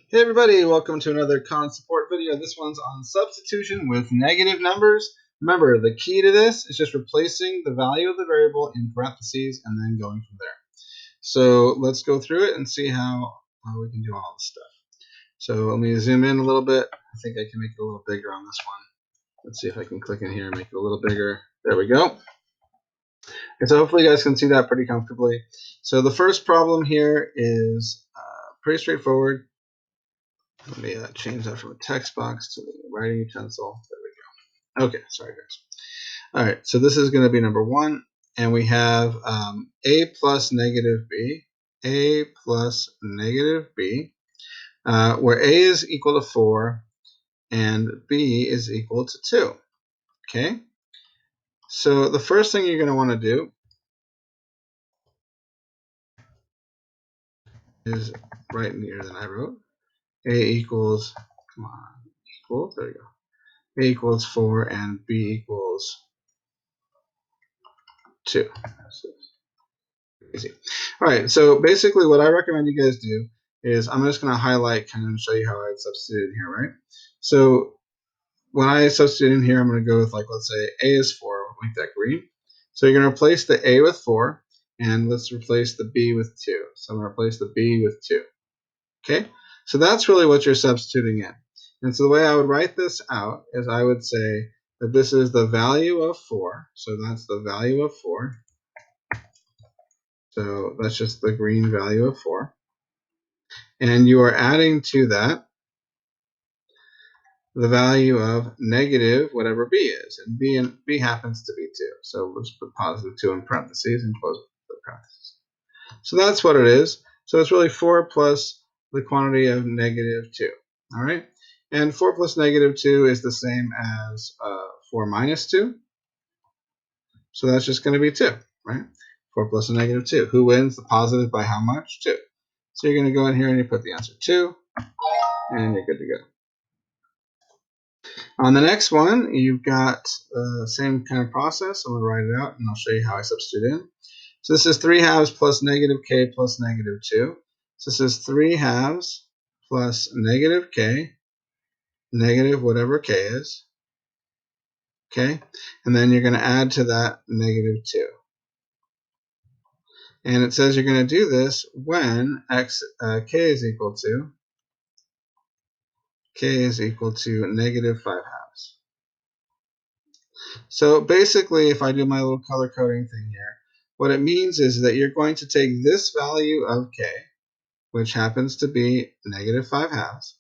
Hey everybody, welcome to another con support video. This one's on substitution with negative numbers. Remember, the key to this is just replacing the value of the variable in parentheses and then going from there. So let's go through it and see how we can do all this stuff. So let me zoom in a little bit. I think I can make it a little bigger on this one. Let's see if I can click in here and make it a little bigger. There we go. And so hopefully you guys can see that pretty comfortably. So the first problem here is pretty straightforward. Let me change that from a text box to the writing utensil. There we go. Okay, sorry guys. All right, so this is going to be number 1, and we have a plus negative b, a plus negative b, where a is equal to 4 and b is equal to 2. Okay, so the first thing you're going to want to do is write neater than I wrote. A equals, come on, equals, there you go. A equals 4 and b equals 2. So easy. All right, so basically what I recommend you guys do is I'm just going to highlight kind of show you how I would substitute in here, right? So when I substitute in here, I'm going to go with, like, let's say a is 4, make that green. So you're going to replace the a with 4, and let's replace the b with 2. So I'm going to replace the b with 2. Okay, so that's really what you're substituting in. And so the way I would write this out is I would say that this is the value of 4. So that's the value of 4. So that's just the green value of 4. And you are adding to that the value of negative whatever b is. And b happens to be 2. So we'll just put positive 2 in parentheses and close the parentheses. So that's what it is. So it's really 4 plus the quantity of negative 2. All right? And 4 plus negative 2 is the same as 4 minus 2. So that's just going to be 2, right? 4 plus a negative 2. Who wins? The positive by how much? 2. So you're going to go in here and you put the answer 2, and you're good to go. On the next one, you've got the same kind of process. I'm going to write it out, and I'll show you how I substitute in. So this is 3 halves plus negative k plus negative 2. So this is 3 halves plus negative k, negative whatever k is. Okay, and then you're going to add to that negative 2. And it says you're going to do this when k is equal to negative 5 halves. So basically, if I do my little color coding thing here, what it means is that you're going to take this value of k, which happens to be negative 5 halves,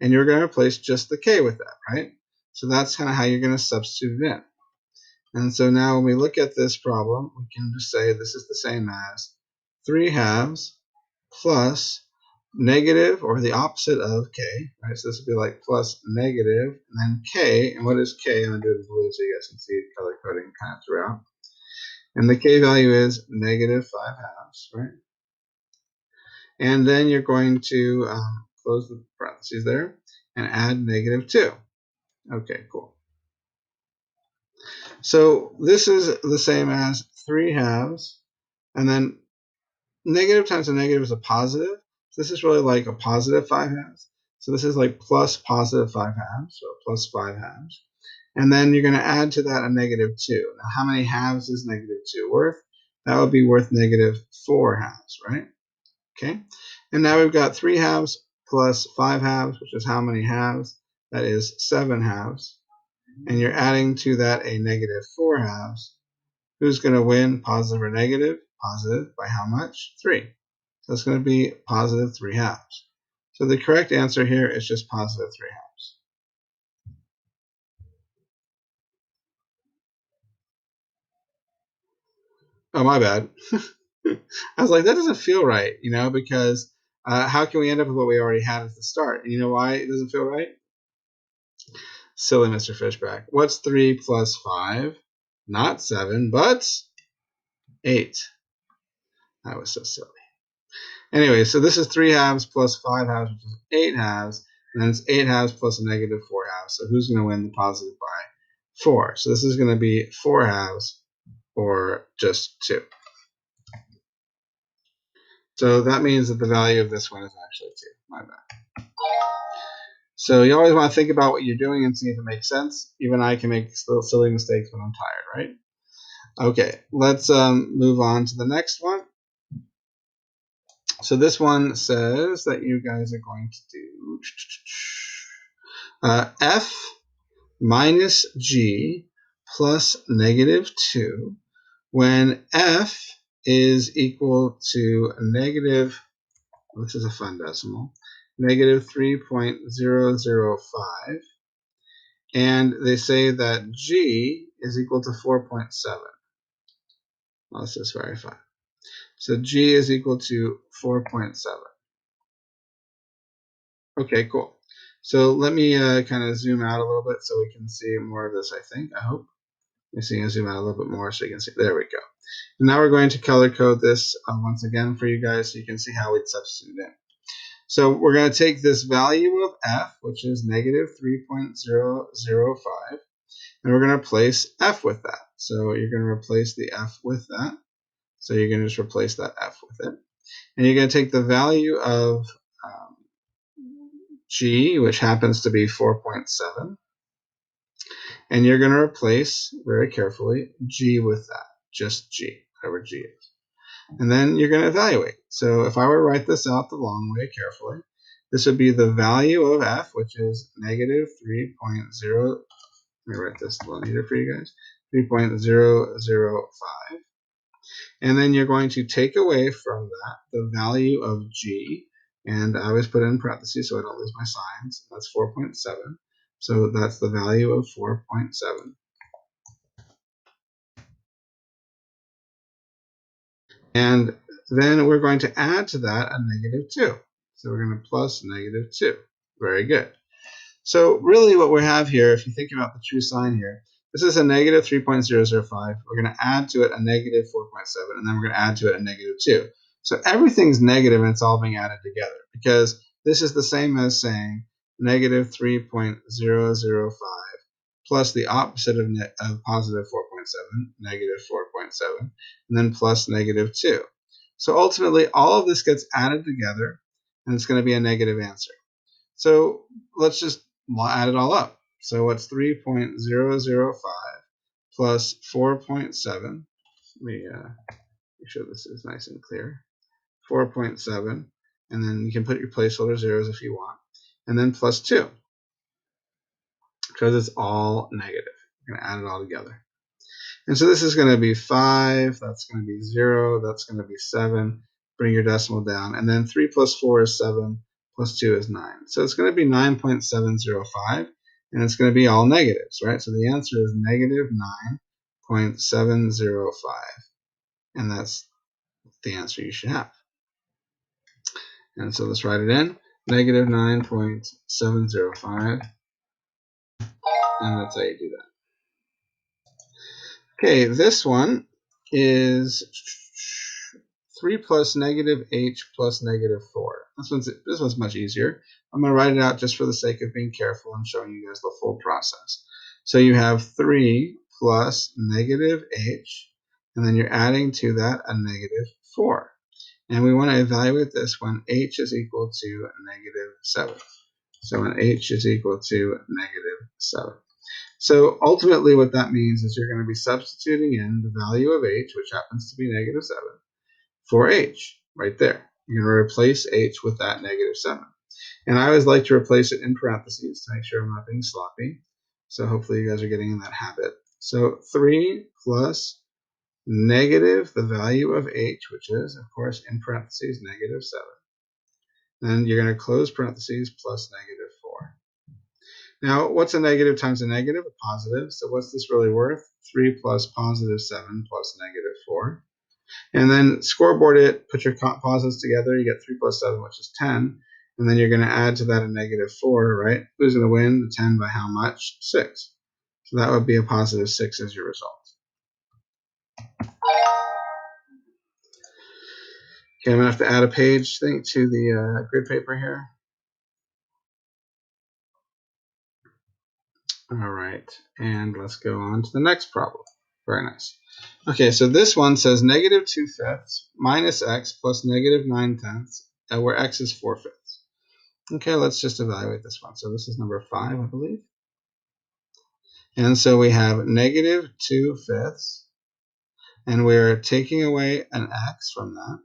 and you're going to replace just the k with that, right? So that's kind of how you're going to substitute it in. And so now when we look at this problem, we can just say this is the same as 3 halves plus negative, or the opposite of k, right? So this would be like plus negative, and then k, and what is k? I'm going to do it in blue so you guys can see color coding kind of throughout. And the k value is negative 5 halves, right? And then you're going to close the parentheses there and add negative 2. Okay, cool. So this is the same as 3 halves, and then negative times a negative is a positive. So this is really like a positive 5 halves. So this is like plus positive 5 halves, so plus 5 halves. And then you're going to add to that a negative 2. Now, how many halves is negative 2 worth? That would be worth negative 4 halves, right? Okay. And now we've got 3 halves plus 5 halves, which is how many halves? That is 7 halves. And you're adding to that a negative 4 halves. Who's going to win, positive or negative? Positive by how much? 3. So it's going to be positive 3 halves. So the correct answer here is just positive 3 halves. Oh, my bad. I was like, that doesn't feel right, because how can we end up with what we already had at the start? And you know why it doesn't feel right? Silly Mr. Fishback. What's 3 plus 5? Not 7, but 8. That was so silly. Anyway, so this is 3 halves plus 5 halves, which is 8 halves. And then it's 8 halves plus a negative 4 halves. So who's going to win the positive by 4? So this is going to be 4 halves or just 2. So that means that the value of this one is actually 2. My bad. So you always want to think about what you're doing and see if it makes sense. Even I can make silly mistakes when I'm tired, right? Okay, let's move on to the next one. So this one says that you guys are going to do f minus g plus -2 when f is equal to negative, this is a fun decimal, negative 3.005, and they say that g is equal to 4.7. Well, this is verify. So g is equal to 4.7. Okay, cool. So let me kind of zoom out a little bit so we can see more of this, I think, I hope. Let me see, I'll zoom out a little bit more so you can see. There we go. And now we're going to color code this once again for you guys so you can see how we'd substitute it. So we're going to take this value of f, which is negative 3.005, and we're going to replace f with that. So you're going to replace the f with that. So you're going to just replace that f with it. And you're going to take the value of g, which happens to be 4.7, and you're going to replace, very carefully, g with that, just g, whatever g is. And then you're going to evaluate. So if I were to write this out the long way carefully, this would be the value of f, which is negative 3.0, let me write this a little neater for you guys, 3.005. And then you're going to take away from that the value of g, and I always put it in parentheses so I don't lose my signs. That's 4.7. So that's the value of 4.7. And then we're going to add to that a -2. So we're going to plus -2. Very good. So really what we have here, if you think about the true sign here, this is a negative 3.005. We're going to add to it a negative 4.7, and then we're going to add to it a -2. So everything's negative and it's all being added together because this is the same as saying negative 3.005 plus the opposite of positive 4.7, negative 4.7, and then plus -2. So ultimately, all of this gets added together, and it's going to be a negative answer. So let's just add it all up. So what's 3.005 plus 4.7? Let me make sure this is nice and clear. 4.7, and then you can put your placeholder zeros if you want, and then plus 2, because it's all negative. We're going to add it all together. And so this is going to be 5, that's going to be 0, that's going to be 7. Bring your decimal down. And then 3 plus 4 is 7, plus 2 is 9. So it's going to be 9.705, and it's going to be all negatives, right? So the answer is negative 9.705. And that's the answer you should have. And so let's write it in. Negative 9.705. And that's how you do that. Okay, this one is 3 plus negative h plus -4. This one's much easier. I'm going to write it out just for the sake of being careful and showing you guys the full process. So you have 3 plus negative h, and then you're adding to that a -4. And we want to evaluate this when h is equal to -7. So when h is equal to -7. So ultimately what that means is you're going to be substituting in the value of h, which happens to be -7, for h, right there. You're going to replace h with that -7. And I always like to replace it in parentheses to make sure I'm not being sloppy. So hopefully you guys are getting in that habit. So 3 plus negative the value of h, which is, of course, in parentheses, -7. Then you're going to close parentheses plus -4. Now, what's a negative times a negative? A positive. So what's this really worth? 3 plus positive 7 plus -4. And then scoreboard it, put your positives together, you get 3 plus 7, which is 10. And then you're going to add to that a -4, right? Who's going to win? The 10 by how much? 6. So that would be a positive 6 as your result. Okay, I'm going to have to add a page thing to the grid paper here. All right, and let's go on to the next problem. Very nice. Okay, so this one says -2/5 minus x plus -9/10, where x is 4/5. Okay, let's just evaluate this one. So this is number 5, I believe. And so we have negative 2/5, and we're taking away an x from that,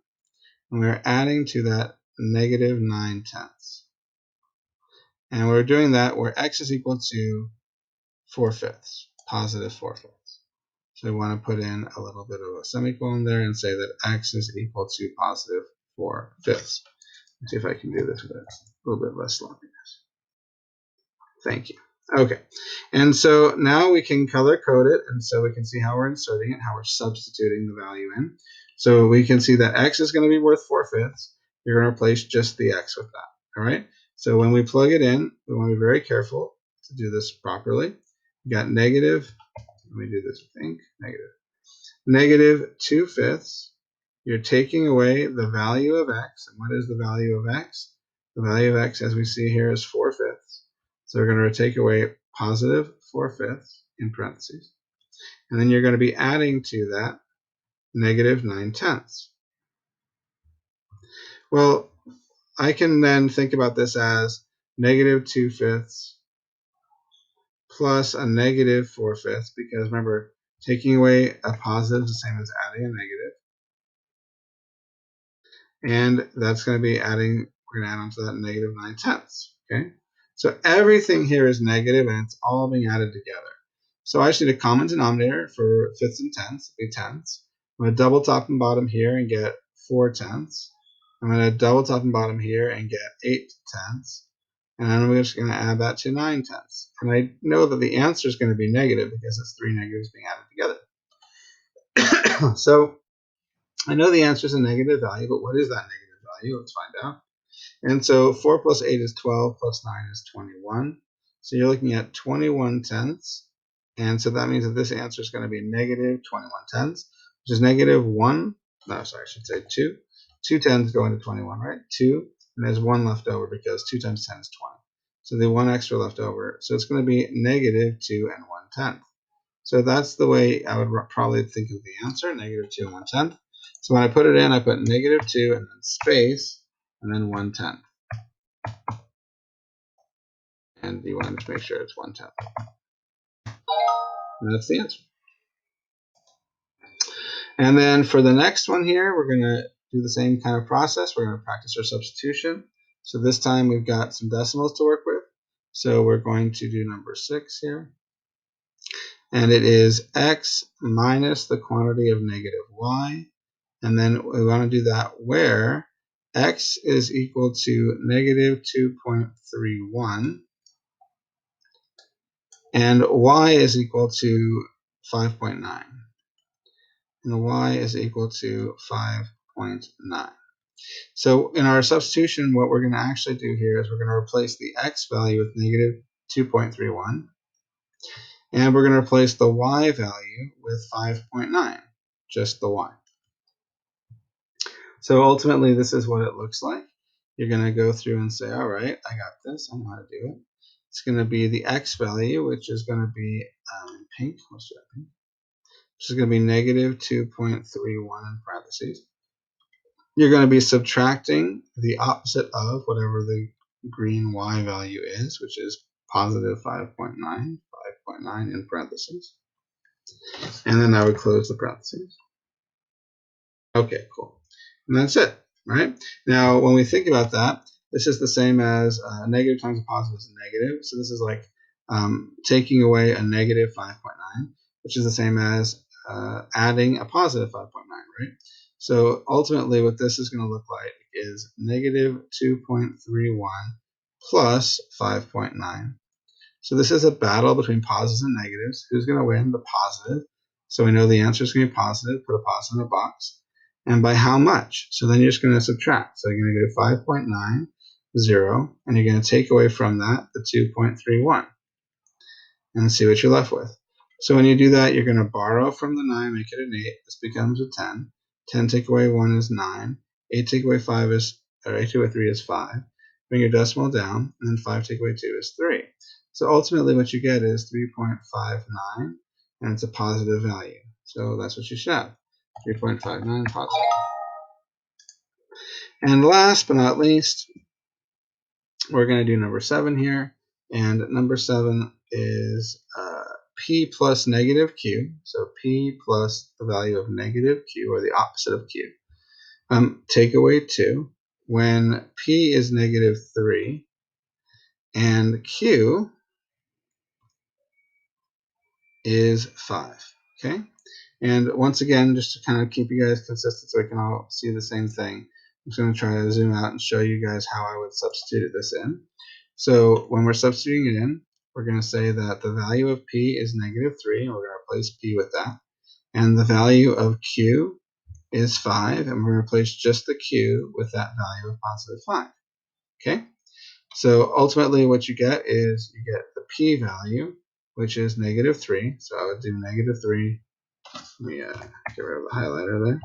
and we're adding to that negative 9/10. And we're doing that where x is equal to 4/5, positive 4/5. So we want to put in a little bit of a semicolon there and say that x is equal to positive 4/5. Let's see if I can do this with a little bit less sloppiness. Thank you. Okay, and so now we can color code it, and so we can see how we're inserting it, how we're substituting the value in. So we can see that x is going to be worth 4/5. You're going to replace just the x with that. All right. So when we plug it in, we want to be very careful to do this properly. We got negative. Let me do this with ink. Negative 2/5. You're taking away the value of x. And what is the value of x? The value of x, as we see here, is 4/5. So we're going to take away positive 4/5 in parentheses. And then you're going to be adding to that negative 9/10. Well, I can then think about this as negative 2/5 plus a negative 4/5, because remember, taking away a positive is the same as adding a negative. And that's going to be adding, we're going to add on to that negative 9/10. Okay, so everything here is negative and it's all being added together. So I just need a common denominator for fifths and tenths, be tenths. I'm going to double top and bottom here and get 4/10. I'm going to double top and bottom here and get 8/10. And then we're just going to add that to 9/10. And I know that the answer is going to be negative because it's 3 negatives being added together. So I know the answer is a negative value, but what is that negative value? Let's find out. And so 4 plus 8 is 12, plus 9 is 21. So you're looking at 21/10. And so that means that this answer is going to be negative 21/10, which is negative 1. No, sorry, I should say 2. 2 tenths go into 21, right? 2, and there's 1 left over because 2 times 10 is 20. So the 1 extra left over. So it's going to be negative 2 and 1/10. So that's the way I would probably think of the answer, negative 2 and 1/10. So when I put it in, I put negative 2 and then space, and then 1/10. And you want to make sure it's 1/10. And that's the answer. And then for the next one here, we're going to do the same kind of process. We're going to practice our substitution. So this time we've got some decimals to work with. So we're going to do number 6 here. And it is x minus the quantity of negative y. And then we want to do that where x is equal to negative 2.31 and y is equal to 5.9. And y is equal to 5.9. So in our substitution, what we're going to actually do here is we're going to replace the x value with negative 2.31. And we're going to replace the y value with 5.9, just the y. So ultimately, this is what it looks like. You're going to go through and say, all right, I got this. I know how to do it. It's going to be the x value, which is going to be pink. Let's do that pink. Which is going to be negative 2.31 in parentheses. You're going to be subtracting the opposite of whatever the green y value is, which is positive 5.9, 5.9 in parentheses. And then I would close the parentheses. Okay, cool. And that's it, right? Now, when we think about that, this is the same as negative times a positive is a negative. So this is like taking away a negative 5.9, which is the same as adding a positive 5.9, right? So ultimately what this is going to look like is negative 2.31 plus 5.9. So this is a battle between positives and negatives. Who's going to win? The positive. So we know the answer is going to be positive. Put a positive in the box. And by how much? So then you're just going to subtract. So you're going to go 5.90, and you're going to take away from that the 2.31 and see what you're left with. So when you do that, you're going to borrow from the 9, make it an 8. This becomes a 10. 10 take away 1 is 9. 8 take away 5 is, or 8 take away 3 is 5. Bring your decimal down, and then 5 take away 2 is 3. So ultimately what you get is 3.59, and it's a positive value. So that's what you should have, 3.59 positive. And last but not least, we're going to do number 7 here. And number 7 is p plus negative q. So p plus the value of negative q, or the opposite of q. Take away 2. When p is negative 3 and q is 5. Okay? And once again, just to kind of keep you guys consistent so we can all see the same thing, I'm just going to try to zoom out and show you guys how I would substitute this in. So when we're substituting it in, we're going to say that the value of p is negative 3, and we're going to replace p with that. And the value of q is 5, and we're going to replace just the q with that value of positive 5. Okay? So ultimately what you get is you get the p value, which is negative 3. So I would do negative 3. Let me get rid of the highlighter there.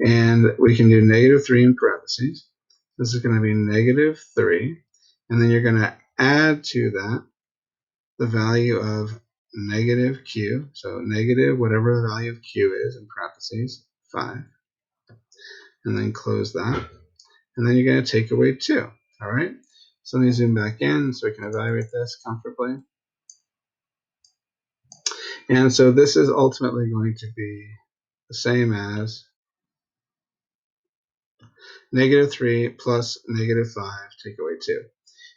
And we can do negative 3 in parentheses. This is going to be negative 3. And then you're going to add to that the value of negative q. So negative whatever the value of q is in parentheses, 5. And then close that. And then you're going to take away 2. All right? So let me zoom back in so we can evaluate this comfortably. And so this is ultimately going to be the same as negative 3 plus negative 5, take away 2.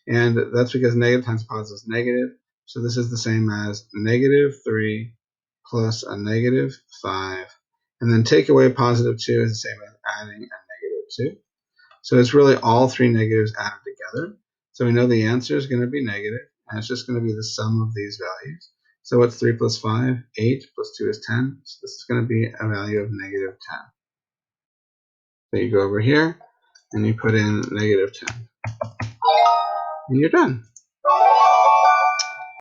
And that's because negative times positive is negative. So this is the same as negative 3 plus a negative 5. And then take away positive 2 is the same as adding a negative 2. So it's really all 3 negatives added together. So we know the answer is going to be negative, and it's just going to be the sum of these values. So what's 3 plus 5? 8 plus 2 is 10. So this is going to be a value of negative 10. So you go over here, and you put in negative 10. And you're done.